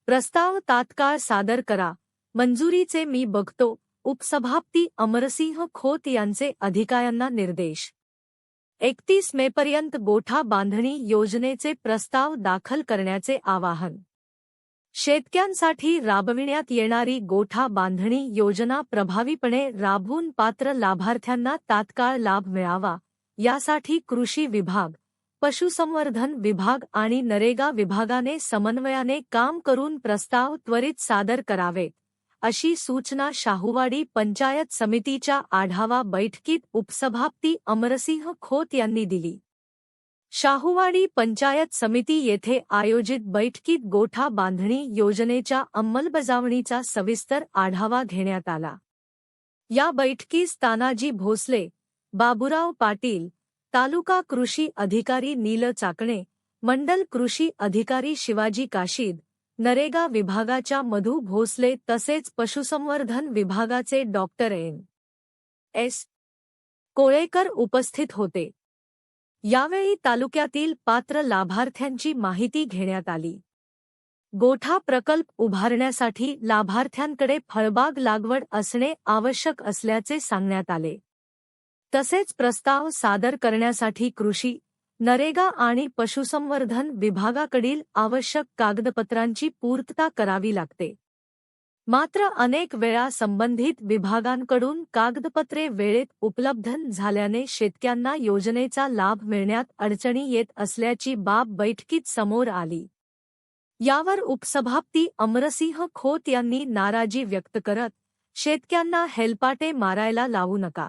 प्रस्ताव तात्काळ सादर करा, मंजुरीचे मी बघतो. उपसभापती अमरसिंह खोत यांचे अधिकाऱ्यांना निर्देश. 31 मेपर्यंत गोठा बांधणी योजनेचे प्रस्ताव दाखल करण्याचे आवाहन. शेतकऱ्यांसाठी राबविण्यात येणारी गोठा बांधणी योजना प्रभावीपणे राबवून पात्र लाभार्थ्यांना तात्काळ लाभ मिळावा, यासाठी कृषी विभाग, पशुसंवर्धन विभाग आणि नरेगा विभागाने समन्वयाने काम करून प्रस्ताव त्वरित सादर करावेत, अशी सूचना शाहूवाडी पंचायत समितीच्या आढावा बैठकीत उपसभापती अमरसिंह खोत यांनी दिली. शाहूवाडी पंचायत समिती येथे आयोजित बैठकीत गोठा बांधणी योजनेच्या अंमलबजावणीचा सविस्तर आढावा घेण्यात आला. या बैठकीस तानाजी भोसले, बाबूराव पाटील, तालुका कृषी अधिकारी नील चाकणे, मंडल कृषी अधिकारी शिवाजी काशीद, नरेगा विभागाच्या मधू भोसले तसेच पशुसंवर्धन विभागाचे डॉक्टर एस. कोळेकर उपस्थित होते. यावेळी तालुक्यातील पात्र लाभार्थ्यांची माहिती घेण्यात आली. गोठा प्रकल्प उभारण्यासाठी लाभार्थ्यांकडे फळबाग लागवड असणे आवश्यक असल्याचे सांगण्यात आले. तसेच प्रस्ताव सादर करण्यासाठी कृषी, नरेगा आणि पशुसंवर्धन विभागाकडील आवश्यक कागदपत्रांची पूर्तता करावी लागते. मात्र अनेक वेळा संबंधित विभागांकडून कागदपत्रे वेळेत उपलब्ध झाल्याने शेतकऱ्यांना योजनेचा लाभ मिळण्यात अडचणी येत असल्याची बाब बैठकीत समोर आली. यावर उपसभापती अमरसिंह खोत यांनी नाराजी व्यक्त करत शेतकऱ्यांना हेलपाटे मारायला लावू नका.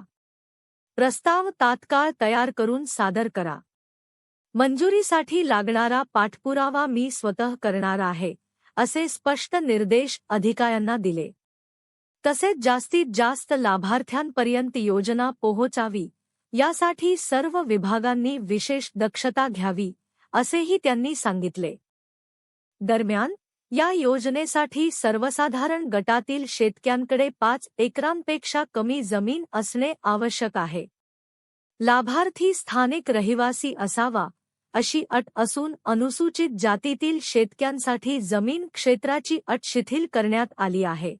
प्रस्ताव तात्काळ तयार करून सादर करा. मंजुरीसाठी लागणारा पाठपुरावा मी स्वतः करणार आहे, असे स्पष्ट निर्देश अधिकाऱ्यांना दिले. तसेच जास्तीत जास्त लाभार्थ्यांपर्यंत योजना पोहोचावी, यासाठी सर्व विभागांनी विशेष दक्षता घ्यावी, असेही त्यांनी सांगितले. दरम्यान, या योजनेसाठी सर्वसाधारण गटातील शेतकऱ्यांकडे 5 एकरांपेक्षा कमी जमीन असणे आवश्यक आहे. लाभार्थी स्थानिक रहिवासी असावा, अशी अट असून अनुसूचित जातीतील शेतकऱ्यांसाठी जमीन क्षेत्राची अट शिथिल करण्यात आली आहे.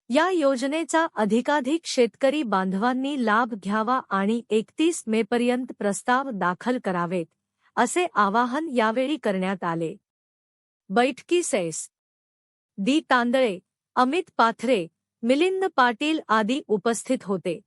या योजनेचा अधिकाधिक शेतकरी बांधवांनी लाभ घ्यावा आणि 31 मेपर्यंत प्रस्ताव दाखल करावेत, असे आवाहन यावेळी करण्यात आले. बैठकीस डी तांदळे, अमित पाथरे, मिलिंद पाटील आदी उपस्थित होते.